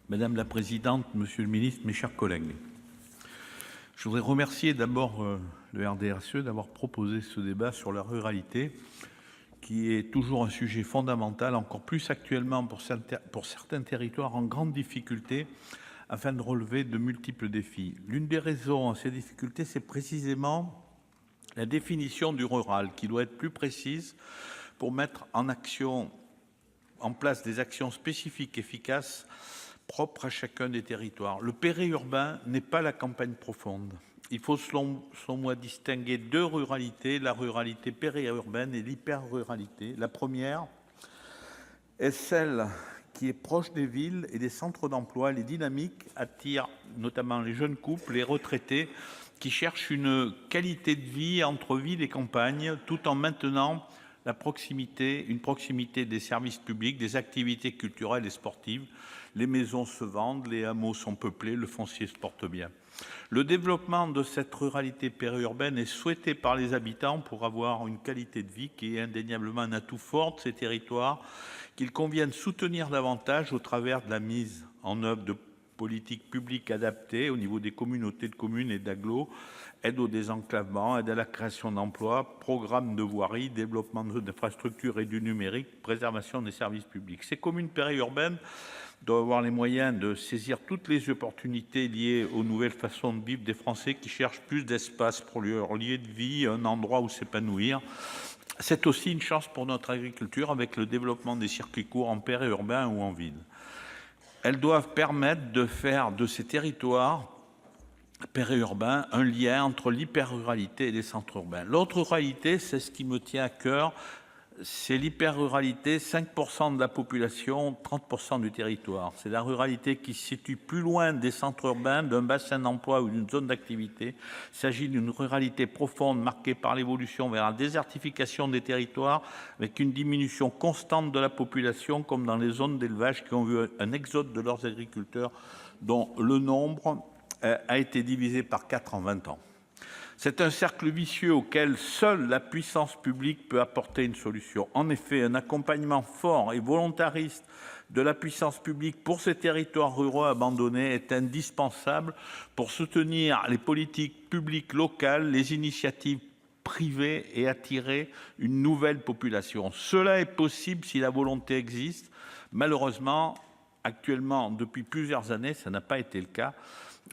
Madame la présidente, monsieur le ministre, mes chers collègues, je voudrais remercier d'abord le RDSE d'avoir proposé ce débat sur la ruralité, qui est toujours un sujet fondamental, encore plus actuellement pour certains territoires en grande difficulté, afin de relever de multiples défis. L'une des raisons à ces difficultés, c'est précisément la définition du rural, qui doit être plus précise pour mettre en place des actions spécifiques efficaces propres à chacun des territoires. Le périurbain n'est pas la campagne profonde. Il faut, selon moi, distinguer deux ruralités, la ruralité périurbaine et l'hyper-ruralité. La première est celle qui est proche des villes et des centres d'emploi. Elle est dynamique, attire notamment les jeunes couples, les retraités, qui cherchent une qualité de vie entre ville et campagne, tout en maintenant une proximité des services publics, des activités culturelles et sportives. Les maisons se vendent, les hameaux sont peuplés, le foncier se porte bien. Le développement de cette ruralité périurbaine est souhaité par les habitants pour avoir une qualité de vie qui est indéniablement un atout fort de ces territoires, qu'il convient de soutenir davantage au travers de la mise en œuvre de politiques publiques adaptées au niveau des communautés de communes et d'agglos, aide au désenclavement, aide à la création d'emplois, programme de voirie, développement d'infrastructures et du numérique, préservation des services publics. Ces communes périurbaines doivent avoir les moyens de saisir toutes les opportunités liées aux nouvelles façons de vivre des Français qui cherchent plus d'espace pour leur lieu de vie, un endroit où s'épanouir. C'est aussi une chance pour notre agriculture avec le développement des circuits courts en périurbain ou en ville. Elles doivent permettre de faire de ces territoires périurbains un lien entre l'hyper-ruralité et les centres urbains. L'autre ruralité, c'est ce qui me tient à cœur, c'est l'hyper-ruralité, 5% de la population, 30% du territoire. C'est la ruralité qui se situe plus loin des centres urbains, d'un bassin d'emploi ou d'une zone d'activité. Il s'agit d'une ruralité profonde marquée par l'évolution vers la désertification des territoires avec une diminution constante de la population, comme dans les zones d'élevage qui ont vu un exode de leurs agriculteurs dont le nombre a été divisé par 4 en 20 ans. C'est un cercle vicieux auquel seule la puissance publique peut apporter une solution. En effet, un accompagnement fort et volontariste de la puissance publique pour ces territoires ruraux abandonnés est indispensable pour soutenir les politiques publiques locales, les initiatives privées et attirer une nouvelle population. Cela est possible si la volonté existe. Malheureusement, actuellement, depuis plusieurs années, ça n'a pas été le cas.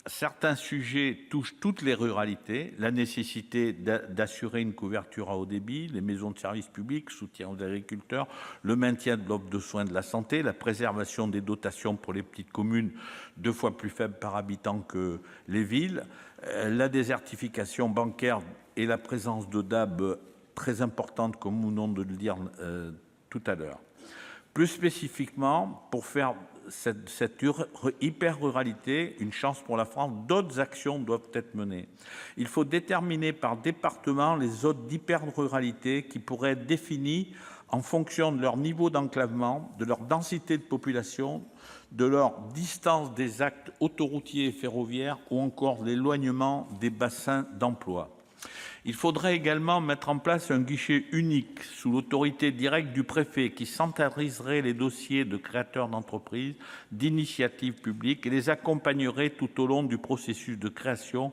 Certains sujets touchent toutes les ruralités, la nécessité d'assurer une couverture à haut débit, les maisons de services publics, soutien aux agriculteurs, le maintien de l'offre de soins de la santé, la préservation des dotations pour les petites communes 2 fois plus faibles par habitant que les villes, la désertification bancaire et la présence de DAB très importante, comme nous venons de le dire tout à l'heure. Plus spécifiquement, pour faire cette hyper-ruralité une chance pour la France, d'autres actions doivent être menées. Il faut déterminer par département les zones d'hyper-ruralité qui pourraient être définies en fonction de leur niveau d'enclavement, de leur densité de population, de leur distance des axes autoroutiers et ferroviaires ou encore de l'éloignement des bassins d'emploi. Il faudrait également mettre en place un guichet unique sous l'autorité directe du préfet qui centraliserait les dossiers de créateurs d'entreprises, d'initiatives publiques et les accompagnerait tout au long du processus de création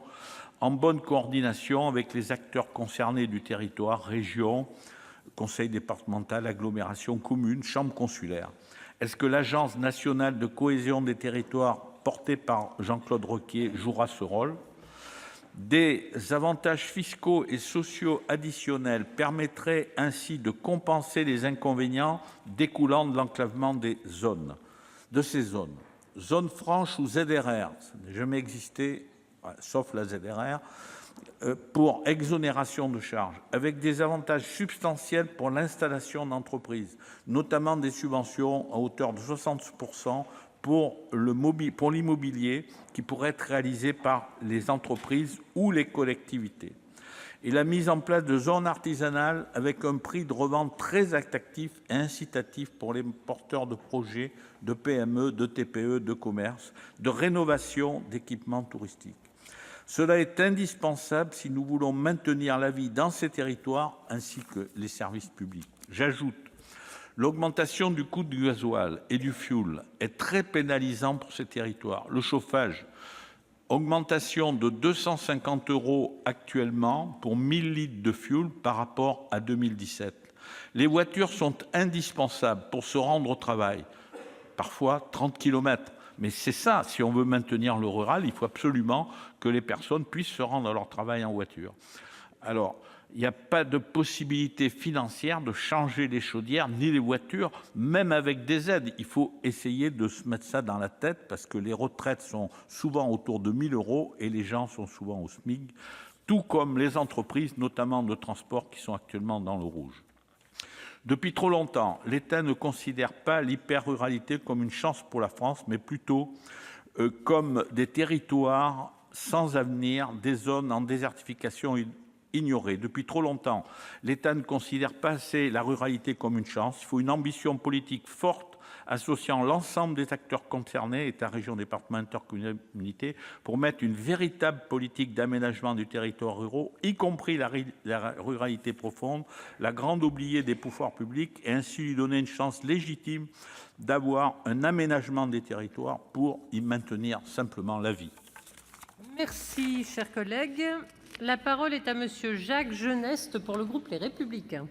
en bonne coordination avec les acteurs concernés du territoire, région, conseil départemental, agglomération, commune, chambre consulaire. Est-ce que l'Agence nationale de cohésion des territoires, portée par Jean-Claude Requier, jouera ce rôle ? Des avantages fiscaux et sociaux additionnels permettraient ainsi de compenser les inconvénients découlant de l'enclavement de ces zones. Zones franches ou ZRR, ça n'a jamais existé, sauf la ZRR, pour exonération de charges, avec des avantages substantiels pour l'installation d'entreprises, notamment des subventions à hauteur de 60% pour l'immobilier qui pourrait être réalisé par les entreprises ou les collectivités. Et la mise en place de zones artisanales avec un prix de revente très attractif et incitatif pour les porteurs de projets, de PME, de TPE, de commerce, de rénovation d'équipements touristiques. Cela est indispensable si nous voulons maintenir la vie dans ces territoires ainsi que les services publics. J'ajoute L'augmentation du coût du gasoil et du fioul est très pénalisante pour ces territoires. Le chauffage, augmentation de 250 € actuellement pour 1000 litres de fioul par rapport à 2017. Les voitures sont indispensables pour se rendre au travail, parfois 30 kilomètres. Mais c'est ça, si on veut maintenir le rural, il faut absolument que les personnes puissent se rendre à leur travail en voiture. Alors, il n'y a pas de possibilité financière de changer les chaudières ni les voitures, même avec des aides. Il faut essayer de se mettre ça dans la tête parce que les retraites sont souvent autour de 1 000 € et les gens sont souvent au SMIC, tout comme les entreprises, notamment de transport, qui sont actuellement dans le rouge. Depuis trop longtemps, l'État ne considère pas l'hyper-ruralité comme une chance pour la France, mais plutôt comme des territoires sans avenir, des zones en désertification ignorées. Depuis trop longtemps, l'État ne considère pas assez la ruralité comme une chance. Il faut une ambition politique forte associant l'ensemble des acteurs concernés, État, région, département, intercommunalité, pour mettre une véritable politique d'aménagement du territoire rural, y compris la ruralité profonde, la grande oubliée des pouvoirs publics, et ainsi lui donner une chance légitime d'avoir un aménagement des territoires pour y maintenir simplement la vie. Merci, cher collègue. La parole est à monsieur Jacques Genest pour le groupe Les Républicains.